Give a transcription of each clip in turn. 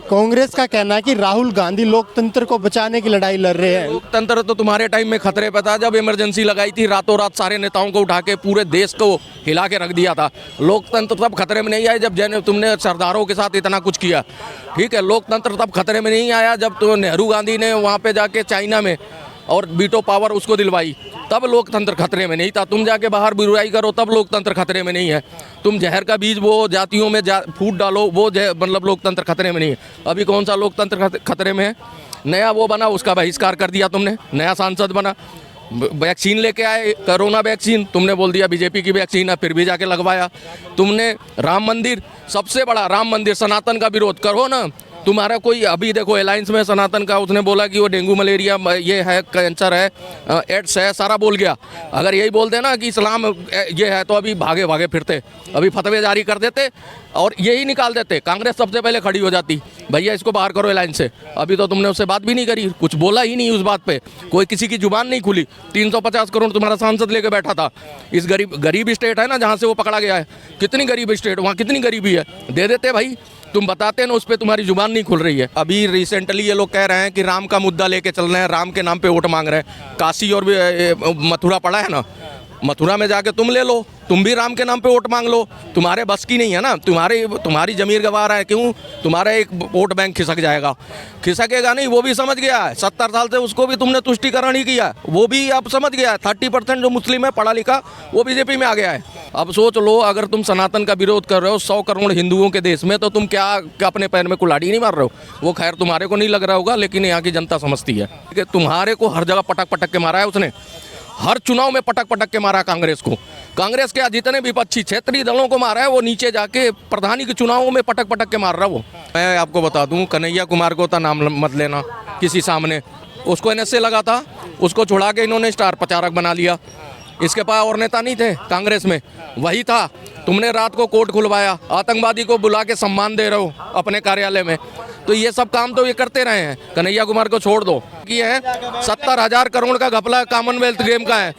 कांग्रेस का कहना है कि राहुल गांधी लोकतंत्र को बचाने की लड़ाई लड़ रहे हैं। लोकतंत्र तो तुम्हारे टाइम में खतरे पे था, जब इमरजेंसी लगाई थी, रातों रात सारे नेताओं को उठा के पूरे देश को हिला के रख दिया था। लोकतंत्र तब खतरे में नहीं आया जब तुमने सरदारों के साथ इतना कुछ किया। ठीक है, लोकतंत्र तब खतरे में नहीं आया जब तो नेहरू गांधी ने वहाँ पे जाके चाइना में और वीटो पावर उसको दिलवाई, तब लोकतंत्र खतरे में नहीं था। तुम जाके बाहर बुराई करो तब लोकतंत्र खतरे में नहीं है। तुम जहर का बीज वो जातियों में फूट डालो, वो मतलब लोकतंत्र खतरे में नहीं है। अभी कौन सा लोकतंत्र खतरे में है? नया वो बना, उसका बहिष्कार कर दिया तुमने। नया सांसद बना, वैक्सीन लेके आए, कोरोना वैक्सीन, तुमने बोल दिया बीजेपी की वैक्सीन है, फिर भी जाके लगवाया। तुमने राम मंदिर, सबसे बड़ा राम मंदिर, सनातन का विरोध करो ना। तुम्हारा कोई अभी देखो अलायंस में सनातन का, उसने बोला कि वो डेंगू मलेरिया ये है, कैंसर है, एड्स है, सारा बोल गया। अगर यही बोलते ना कि इस्लाम ये है तो अभी भागे भागे फिरते, अभी फतवे जारी कर देते और यही निकाल देते। कांग्रेस सबसे पहले खड़ी हो जाती, भैया इसको बाहर करो अलायंस से। अभी तो तुमने उससे बात भी नहीं करी, कुछ बोला ही नहीं उस बात पे, कोई किसी की जुबान नहीं खुली। 350 करोड़ तुम्हारा सांसद लेके बैठा था। इस गरीब स्टेट है ना जहाँ से वो पकड़ा गया है, कितनी गरीब स्टेट, वहाँ कितनी गरीबी है, दे देते भाई। तुम बताते ना, उस पर तुम्हारी जुबान नहीं खुल रही है। अभी रिसेंटली ये लोग कह रहे हैं कि राम का मुद्दा लेके चल रहे हैं, राम के नाम पे वोट मांग रहे हैं। काशी और मथुरा पड़ा है ना, मथुरा में जाके तुम ले लो, तुम भी राम के नाम पे वोट मांग लो। तुम्हारे बस की नहीं है ना, तुम्हारी जमीर गंवा रहा है। क्यों? तुम्हारा एक वोट बैंक खिसक जाएगा। खिसकेगा नहीं, वो भी समझ गया है। 70 साल से उसको भी तुमने तुष्टिकरण ही किया, वो भी अब समझ गया है। 30% जो मुस्लिम है पढ़ा लिखा, वो बीजेपी में आ गया है। अब सोच लो, अगर तुम सनातन का विरोध कर रहे हो 100 करोड़ हिंदुओं के देश में, तो तुम क्या अपने पैर में कुल्हाड़ी नहीं मार रहे हो? वो खैर तुम्हारे को नहीं लग रहा होगा, लेकिन यहाँ की जनता समझती है कि तुम्हारे को हर जगह पटक पटक के मारा है उसने। हर चुनाव में पटक पटक के मारा कांग्रेस को। कांग्रेस के जितने विपक्षी क्षेत्रीय दलों को मारा है, वो नीचे जाके प्रधानी के चुनावों में पटक पटक के मार रहा वो। मैं आपको बता दूं, कन्हैया कुमार को तो नाम मत लेना किसी सामने। उसको NSA लगा था, उसको छुड़ा के इन्होंने स्टार प्रचारक बना लिया। इसके पास और नेता नहीं थे कांग्रेस में, वही था। तुमने रात को कोर्ट खुलवाया, आतंकवादी को बुला के सम्मान दे रहे हो अपने कार्यालय में। तो ये सब काम तो ये करते रहे हैं। कन्हैया कुमार को छोड़ दो कि है 70,000 करोड़ का घपला कॉमनवेल्थ गेम का है।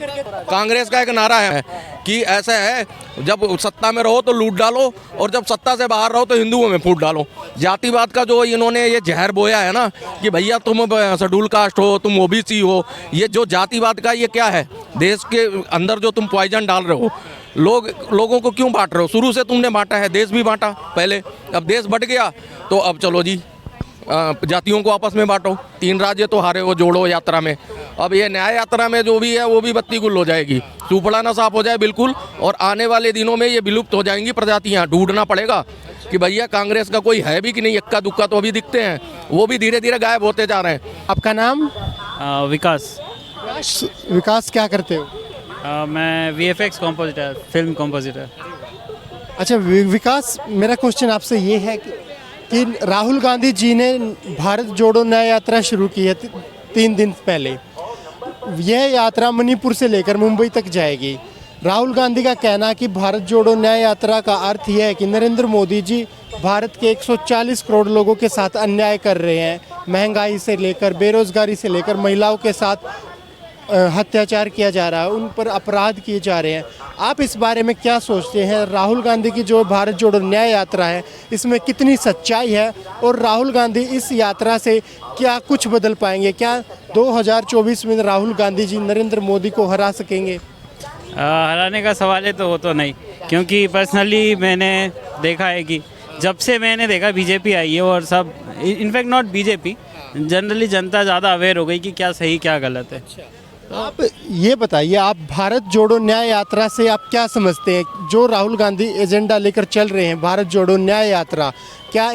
कांग्रेस का एक नारा है कि ऐसा है, जब सत्ता में रहो तो लूट डालो और जब सत्ता से बाहर रहो तो हिंदुओं में फूट डालो। जातिवाद का जो इन्होंने ये जहर बोया है ना कि भैया तुम शेड्यूल कास्ट हो, तुम OBC हो, ये जो जातिवाद का ये क्या है, देश के अंदर जो तुम पॉइजन डाल रहे हो। लोगों को क्यों बांट रहे हो? शुरू से तुमने बांटा है, देश भी बांटा पहले, अब देश बट गया तो अब चलो जी जातियों को आपस में बांटो। 3 राज्य तो हारे हो, जोड़ो यात्रा में। अब ये न्याय यात्रा में जो भी है वो भी बत्ती गुल हो जाएगी, सुपड़ा ना साफ हो जाए बिल्कुल। और आने वाले दिनों में ये विलुप्त हो जाएंगी प्रजातियाँ। ढूंढना पड़ेगा कि भैया कांग्रेस का कोई है भी कि नहीं। इक्का दुक्का तो अभी दिखते हैं, वो भी धीरे धीरे गायब होते जा रहे हैं। आपका नाम? विकास। विकास, क्या करते हो? मैं VFX कॉम्पोजिटर, फिल्म कॉम्पोजिटर। अच्छा विकास, मेरा क्वेश्चन आपसे ये है कि राहुल गांधी जी ने भारत जोड़ो न्याय यात्रा शुरू की है 3 दिन पहले। यह यात्रा मणिपुर से लेकर मुंबई तक जाएगी। राहुल गांधी का कहना है कि भारत जोड़ो न्याय यात्रा का अर्थ यह है कि नरेंद्र मोदी जी भारत के 140 करोड़ लोगों के साथ अन्याय कर रहे हैं। महंगाई से लेकर, बेरोजगारी से लेकर, महिलाओं के साथ अत्याचार किया जा रहा है, उन पर अपराध किए जा रहे हैं। आप इस बारे में क्या सोचते हैं? राहुल गांधी की जो भारत जोड़ो न्याय यात्रा है, इसमें कितनी सच्चाई है और राहुल गांधी इस यात्रा से क्या कुछ बदल पाएंगे? क्या 2024 में राहुल गांधी जी नरेंद्र मोदी को हरा सकेंगे? हराने का सवाल है तो वो तो नहीं, क्योंकि पर्सनली मैंने देखा है कि जब से मैंने देखा बीजेपी आई है और सब, इनफैक्ट नॉट बीजेपी, जनरली जनता ज़्यादा अवेयर हो गई कि क्या सही क्या गलत है। आप ये बताइए, आप भारत जोड़ो न्याय यात्रा से आप क्या समझते हैं? जो राहुल गांधी एजेंडा लेकर चल रहे हैं, भारत जोड़ो न्याय यात्रा, क्या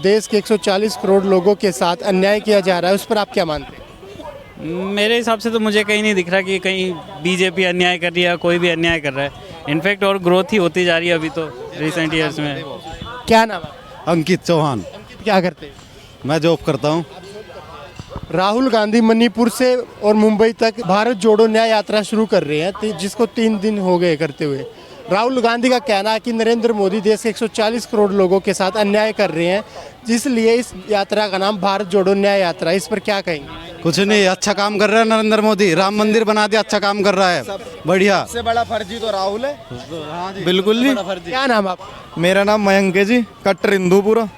देश के 140 करोड़ लोगों के साथ अन्याय किया जा रहा है? उस पर आप क्या मानते हैं? मेरे हिसाब से तो मुझे कहीं नहीं दिख रहा कि कहीं बीजेपी अन्याय कर रही है, कोई भी अन्याय कर रहा है। इनफैक्ट और ग्रोथ ही होती जा रही है अभी तो रिसेंट ईयर्स में। क्या नाम है? अंकित चौहान। अंकित, क्या करते हैं? मैं जॉब करता हूँ। राहुल गांधी मणिपुर से और मुंबई तक भारत जोड़ो न्याय यात्रा शुरू कर रहे हैं, जिसको 3 दिन हो गए करते हुए। राहुल गांधी का कहना है कि नरेंद्र मोदी देश के 140 करोड़ लोगों के साथ अन्याय कर रहे हैं, जिसलिए इस यात्रा का नाम भारत जोड़ो न्याय यात्रा। इस पर क्या कहेंगे? कुछ नहीं, अच्छा काम कर रहा है नरेंद्र मोदी। राम मंदिर बना दिया, अच्छा काम कर रहा है, बढ़िया। सबसे बड़ा फर्जी तो राहुल है। बिल्कुल नहीं। क्या नाम आप? मेरा नाम मयंक है जी, कट्टर हिंदू पूरा।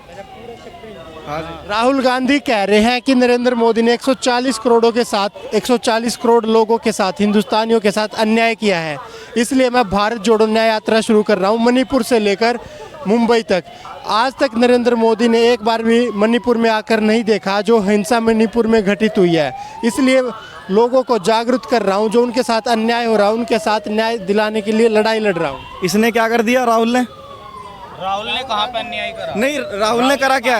राहुल गांधी कह रहे हैं कि नरेंद्र मोदी ने 140 करोड़ों के साथ 140 करोड़ लोगों के साथ हिंदुस्तानियों के साथ अन्याय किया है, इसलिए मैं भारत जोड़ो न्याय यात्रा शुरू कर रहा हूं मणिपुर से लेकर मुंबई तक। आज तक नरेंद्र मोदी ने एक बार भी मणिपुर में आकर नहीं देखा जो हिंसा मणिपुर में घटित हुई है, इसलिए लोगों को जागरूक कर रहा हूं, जो उनके साथ अन्याय हो रहा है उनके साथ न्याय दिलाने के लिए लड़ाई लड़ रहा हूं। इसने क्या कर दिया राहुल ने? राहुल ने कहाँ पे अन्याय करा? नहीं, राहुल ने करा क्या?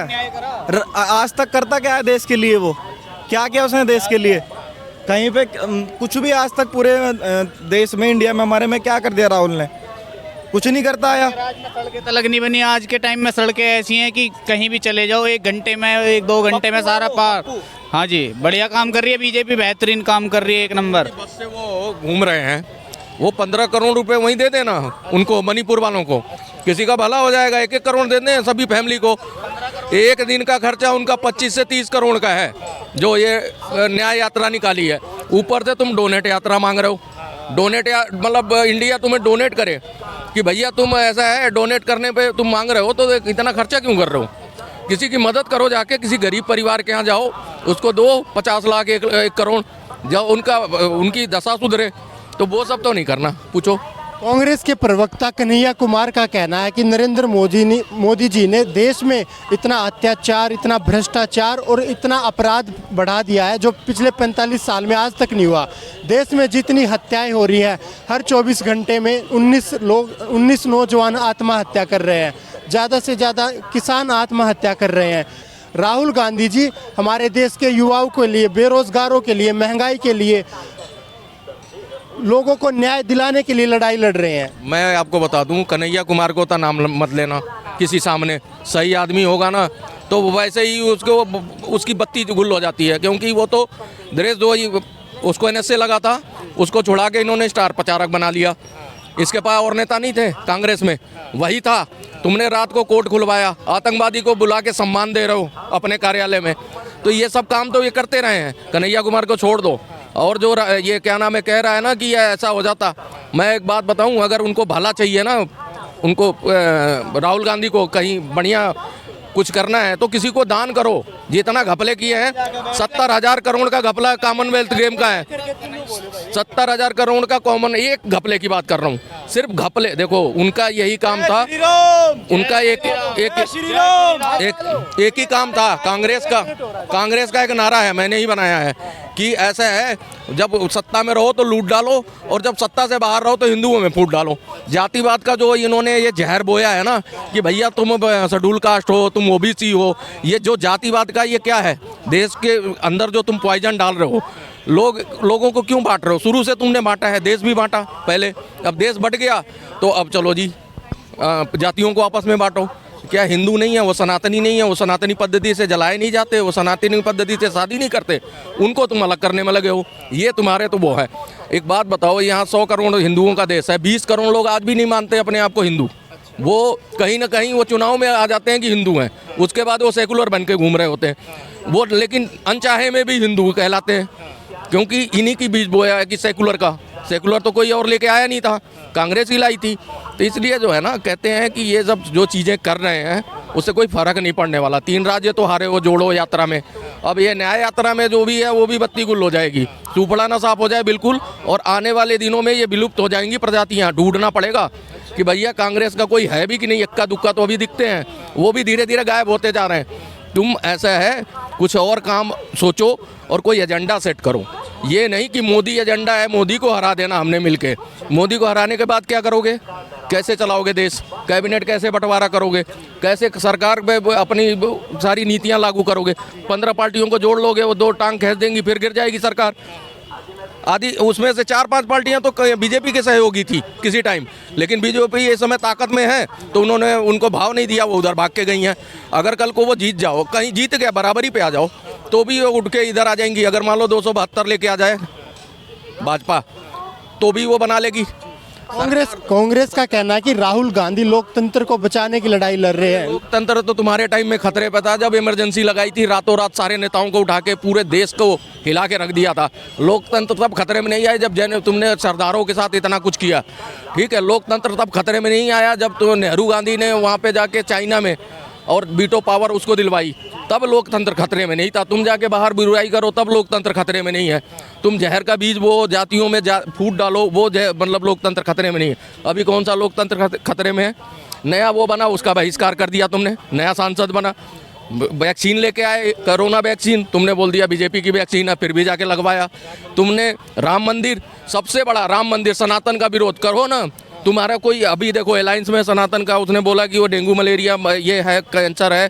आज तक करता क्या है देश के लिए? वो क्या किया उसने देश के लिए? कहीं पे कुछ भी आज तक पूरे देश में, इंडिया में हमारे में क्या कर दिया राहुल ने? कुछ नहीं करता आया। सड़कें तलक नहीं बनी। आज के टाइम में सड़कें ऐसी हैं कि कहीं भी चले जाओ 1 घंटे में 1-2 घंटे में सारा पार। हाँ जी, बढ़िया काम कर रही है बीजेपी, बेहतरीन काम कर रही है, 1 नंबर। बस से वो घूम रहे हैं, वो 15 करोड़ रुपए वहीं दे देना उनको, मणिपुर वालों को, किसी का भला हो जाएगा। 1-1 करोड़ दे दें सभी फैमिली को। एक दिन का खर्चा उनका 25 से 30 करोड़ का है जो ये न्याय यात्रा निकाली है। ऊपर से तुम डोनेट यात्रा मांग रहे हो। डोनेट मतलब इंडिया तुम्हें डोनेट करे कि भैया तुम ऐसा है, डोनेट करने पे तुम मांग रहे हो तो इतना खर्चा क्यों कर रहे हो? किसी की मदद करो, जाके किसी गरीब परिवार के यहाँ जाओ, उसको दो 50 लाख 1 करोड़, जब उनकी दशा सुधरे। तो वो सब तो नहीं करना, पूछो। कांग्रेस के प्रवक्ता कन्हैया कुमार का कहना है कि नरेंद्र मोदी जी ने देश में इतना अत्याचार, इतना भ्रष्टाचार और इतना अपराध बढ़ा दिया है जो पिछले 45 साल में आज तक नहीं हुआ। देश में जितनी हत्याएं हो रही हैं, हर 24 घंटे में 19 नौजवान आत्महत्या कर रहे हैं, ज़्यादा से ज़्यादा किसान आत्महत्या कर रहे हैं। राहुल गांधी जी हमारे देश के युवाओं के लिए, बेरोजगारों के लिए, महंगाई के लिए, लोगों को न्याय दिलाने के लिए लड़ाई लड़ रहे हैं। मैं आपको बता दूं, कन्हैया कुमार को तो नाम मत लेना किसी सामने। सही आदमी होगा ना तो वैसे ही उसकी बत्ती गुल हो जाती है, क्योंकि वो तो दरेज दो ही उसको NSA लगा था, उसको छुड़ा के इन्होंने स्टार प्रचारक बना लिया। इसके पास और नेता नहीं थे कांग्रेस में, वही था। तुमने रात को कोर्ट खुलवाया, आतंकवादी को बुला के सम्मान दे रहे हो अपने कार्यालय में। तो ये सब काम तो ये करते रहे हैं। कन्हैया कुमार को छोड़ दो। और जो ये क्या नाम है कह रहा है ना कि ये ऐसा हो जाता, मैं एक बात बताऊं, अगर उनको भला चाहिए ना, उनको राहुल गांधी को कहीं बढ़िया कुछ करना है तो किसी को दान करो। जितना घपले किए हैं, 70,000 करोड़ का घपला कॉमनवेल्थ गेम का है। 70,000 करोड़ का कॉमन, एक घपले की बात कर रहा हूँ, सिर्फ घपले। देखो उनका यही काम था, उनका एक ही काम था। कांग्रेस का एक नारा है, मैंने ही बनाया है कि ऐसा है, जब सत्ता में रहो तो लूट डालो और जब सत्ता से बाहर रहो तो हिंदुओं में फूट डालो। जातिवाद का जो इन्होंने ये जहर बोया है ना कि भैया तुम शेड्यूल कास्ट हो, तुम OBC हो, ये जो जातिवाद का ये क्या है, देश के अंदर जो तुम पॉइजन डाल रहे हो, लोगों को क्यों बांट रहे हो? शुरू से तुमने बांटा है, देश भी बांटा पहले, अब देश बट गया तो अब चलो जी जातियों को आपस में बांटो। क्या हिंदू नहीं है वो सनातनी नहीं है, वो सनातनी पद्धति से जलाए नहीं जाते, वो सनातनी पद्धति से शादी नहीं करते, उनको तुम अलग करने में लगे हो। ये तुम्हारे तो वो है। एक बात बताओ, यहाँ 100 करोड़ हिंदुओं का देश है, 20 करोड़ लोग आज भी नहीं मानते अपने आप को हिंदू। वो कहीं ना कहीं वो चुनाव में आ जाते हैं कि हिंदू हैं, उसके बाद वो सेकुलर बन के घूम रहे होते हैं वो, लेकिन अनचाहे में भी हिंदू कहलाते हैं, क्योंकि इन्हीं की बीज बोया है कि सेकुलर का। सेकुलर तो कोई और लेके आया नहीं था, कांग्रेस ही लाई थी। तो इसलिए जो है ना, कहते हैं कि ये सब जो चीज़ें कर रहे हैं उससे कोई फ़र्क नहीं पड़ने वाला। 3 राज्य तो हारे वो जोड़ो यात्रा में, अब ये न्याय यात्रा में जो भी है वो भी बत्ती गुल हो जाएगी। सूपड़ा ना साफ हो जाए बिल्कुल, और आने वाले दिनों में ये विलुप्त हो जाएंगी प्रजातियाँ। ढूंढना पड़ेगा कि भैया कांग्रेस का कोई है भी कि नहीं। इक्का दुक्का तो अभी दिखते हैं, वो भी धीरे धीरे गायब होते जा रहे हैं। तुम ऐसा है कुछ और काम सोचो और कोई एजेंडा सेट करो। ये नहीं कि मोदी एजेंडा है, मोदी को हरा देना हमने मिलके। मोदी को हराने के बाद क्या करोगे? कैसे चलाओगे देश? कैबिनेट कैसे बंटवारा करोगे? कैसे सरकार पे अपनी सारी नीतियां लागू करोगे? 15 पार्टियों को जोड़ लोगे, वो 2 टांग खींच देंगी, फिर गिर जाएगी सरकार। आदि उसमें से 4-5 पार्टियां तो बीजेपी के सहयोगी थी किसी टाइम, लेकिन बीजेपी इस समय ताकत में है तो उन्होंने उनको भाव नहीं दिया, वो उधर भाग के गई हैं। अगर कल को वो जीत जाओ, कहीं जीत गया बराबरी पे आ जाओ, तो भी वो उठ के इधर आ जाएंगी। अगर मान लो 272 लेके आ जाए भाजपा तो भी वो बना लेगी। कांग्रेस का कहना है कि राहुल गांधी लोकतंत्र को बचाने की लड़ाई लड़ रहे हैं। लोकतंत्र तो तुम्हारे टाइम में खतरे पे था, जब इमरजेंसी लगाई थी, रातों रात सारे नेताओं को उठा के पूरे देश को हिला के रख दिया था। लोकतंत्र तब खतरे में नहीं आया जब तुमने सरदारों के साथ इतना कुछ किया, ठीक है। लोकतंत्र तब खतरे में नहीं आया जब तो नेहरू गांधी ने वहाँ पे जाके चाइना में और वीटो पावर उसको दिलवाई, तब लोकतंत्र खतरे में नहीं था। तुम जाके बाहर बुराई करो तब लोकतंत्र खतरे में नहीं है। तुम जहर का बीज वो जातियों में फूट डालो, वो मतलब लोकतंत्र खतरे में नहीं है। अभी कौन सा लोकतंत्र खतरे में है? नया वो बना, उसका बहिष्कार कर दिया तुमने, नया सांसद बना। वैक्सीन लेके आए, कोरोना वैक्सीन, तुमने बोल दिया बीजेपी की वैक्सीन है, फिर भी जाके लगवाया। तुमने राम मंदिर, सबसे बड़ा राम मंदिर, सनातन का विरोध करो ना। तुम्हारा कोई अभी देखो अलायंस में सनातन का, उसने बोला कि वो डेंगू मलेरिया ये है, कैंसर है,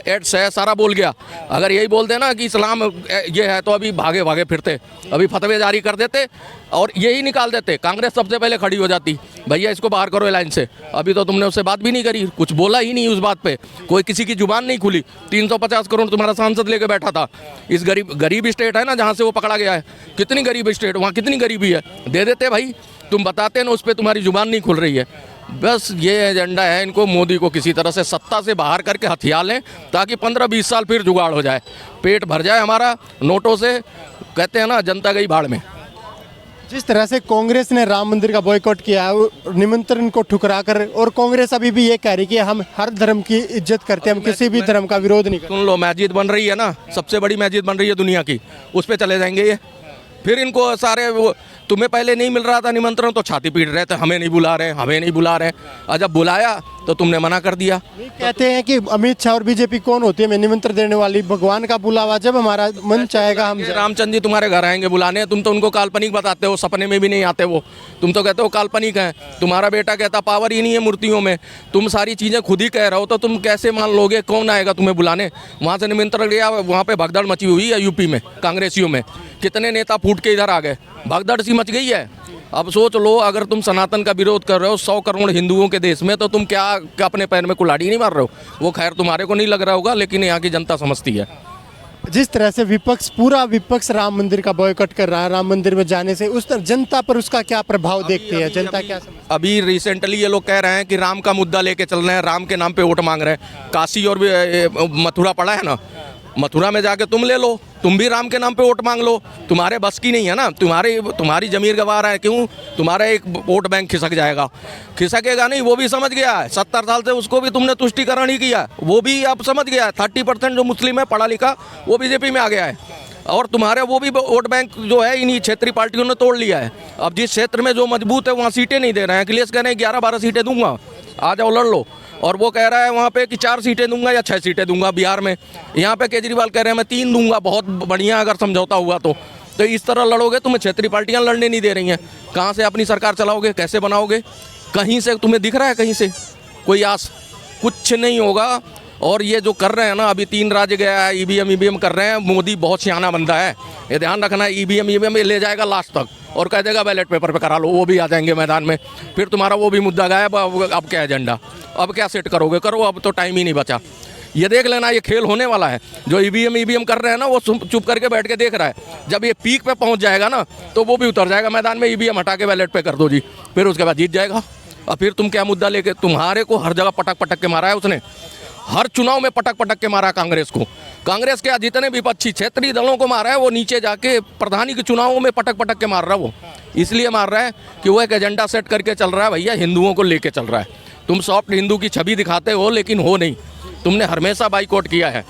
एड्स है, सारा बोल गया। अगर यही बोल देना कि इस्लाम ये है तो अभी भागे भागे फिरते, अभी फतवे जारी कर देते और यही निकाल देते। कांग्रेस सबसे पहले खड़ी हो जाती, भैया इसको बाहर करो अलायंस से। अभी तो तुमने उससे बात भी नहीं करी, कुछ बोला ही नहीं उस बात पे, कोई किसी की जुबान नहीं खुली। 350 करोड़ तुम्हारा सांसद लेके बैठा था। इस गरीब स्टेट है ना जहाँ से वो पकड़ा गया है, कितनी गरीब स्टेट, वहाँ कितनी गरीबी है, दे देते भाई। तुम बताते ना, उस पर तुम्हारी जुबान नहीं खुल रही है। बस ये एजेंडा है इनको, मोदी को किसी तरह से सत्ता से बाहर करके हथिया लें ताकि 15-20 साल फिर जुगाड़ हो जाए, पेट भर जाए हमारा नोटों से। कहते हैं ना, जनता गई भाड़ में। जिस तरह से कांग्रेस ने राम मंदिर का बॉयकॉट किया है, निमंत्रण को ठुकरा कर, और कांग्रेस अभी भी ये कह रही है कि हम हर धर्म की इज्जत करते हैं, हम किसी भी धर्म का विरोध नहीं करते। सुन लो, मस्जिद बन रही है ना, सबसे बड़ी मस्जिद बन रही है दुनिया की, उस पर चले जाएंगे ये। फिर इनको सारे वो, तुम्हें पहले नहीं मिल रहा था निमंत्रण तो छाती पीट रहे थे, हमें नहीं बुला रहे, हमें नहीं बुला रहे। और जब बुलाया तो तुमने मना कर दिया। कहते हैं कि अमित शाह और बीजेपी कौन होती है हमें निमंत्रण देने वाली? भगवान का बुलावा, जब हमारा मन चाहेगा हम रामचंद्र जी तुम्हारे घर आएंगे बुलाने, तुम तो उनको काल्पनिक बताते हो, सपने में भी नहीं आते वो। तुम तो कहते हो काल्पनिक हैं। तुम्हारा बेटा कहता पावर ही नहीं है मूर्तियों में। तुम सारी चीज़ें खुद ही कह रहे हो, तो तुम कैसे मान लोगे? कौन आएगा तुम्हें बुलाने? वहाँ से निमंत्रण गया, वहाँ पे भगदड़ मची हुई है यूपी में, कांग्रेसियों में कितने नेता फूट के इधर आ गए, भगदड़ सी मच गई है। अब सोच लो, अगर तुम सनातन का विरोध कर रहे हो 100 करोड़ हिंदुओं के देश में, तो तुम क्या अपने पैर में कुल्हाड़ी नहीं मार रहे हो? वो खैर तुम्हारे को नहीं लग रहा होगा, लेकिन यहाँ की जनता समझती है। जिस तरह से विपक्ष, पूरा विपक्ष राम मंदिर का बॉयकॉट कर रहा है, राम मंदिर में जाने से उस तरह जनता पर उसका क्या प्रभाव देखती है? जनता क्या समझती है? अभी रिसेंटली ये लोग कह रहे हैं कि राम का मुद्दा लेके चल रहे हैं, राम के नाम पे वोट मांग रहे हैं। काशी और मथुरा पड़ा है ना, मथुरा में जाके तुम ले लो, तुम भी राम के नाम पे वोट मांग लो। तुम्हारे बस की नहीं है ना, तुम्हारी जमीर गंवा रहा है। क्यों? तुम्हारा एक वोट बैंक खिसक जाएगा। खिसकेगा नहीं, वो भी समझ गया है। 70 साल से उसको भी तुमने तुष्टिकरण ही किया, वो भी अब समझ गया है। 30% जो मुस्लिम है पढ़ा लिखा, वो बीजेपी में आ गया है। और तुम्हारे वो भी वोट बैंक जो है इन्हीं क्षेत्रीय पार्टियों ने तोड़ लिया है। अब जिस क्षेत्र में जो मजबूत है वहाँ सीटें नहीं दे रहे हैं। अखिलेश कह रहे हैं 11-12 सीटें दूंगा, आ जाओ लड़ लो। और वो कह रहा है वहाँ पे कि 4 सीटें दूंगा या 6 सीटें दूंगा बिहार में। यहाँ पे केजरीवाल कह रहे हैं मैं 3 दूंगा, बहुत बढ़िया अगर समझौता हुआ तो इस तरह लड़ोगे। तुम्हें क्षेत्रीय पार्टियाँ लड़ने नहीं दे रही हैं, कहाँ से अपनी सरकार चलाओगे, कैसे बनाओगे? कहीं से तुम्हें दिख रहा है कहीं से कोई आस? कुछ नहीं होगा। और ये जो कर रहे हैं ना, अभी 3 राज्य गया है, ईवीएम कर रहे हैं। मोदी बहुत सियाना बंदा है, ये ध्यान रखना है। ईवीएम ले जाएगा लास्ट तक और कह देगा बैलेट पेपर पे करा लो, वो भी आ जाएंगे मैदान में। फिर तुम्हारा वो भी मुद्दा गायब। अब क्या एजेंडा, अब क्या सेट करोगे? करो, अब तो टाइम ही नहीं बचा। ये देख लेना, ये खेल होने वाला है। जो ईवीएम कर रहे हैं ना, वो चुप करके बैठ के देख रहा है। जब ये पीक पे पहुंच जाएगा ना, तो वो भी उतर जाएगा मैदान में। ईवीएम हटा के बैलेट पे कर दो जी, फिर उसके बाद जीत जाएगा। और फिर तुम क्या मुद्दा लेके? तुम्हारे को हर जगह पटक के मारा है उसने, हर चुनाव में पटक के मारा कांग्रेस को। कांग्रेस के जितने विपक्षी क्षेत्रीय दलों को मारा है, वो नीचे जाके प्रधानी के चुनावों में पटक के मार रहा है। वो इसलिए मार रहा है कि वो एक एजेंडा सेट करके चल रहा है, भैया हिंदुओं को लेके चल रहा है। तुम सॉफ्ट हिंदू की छवि दिखाते हो, लेकिन हो नहीं। तुमने हमेशा बाइकआउट किया है।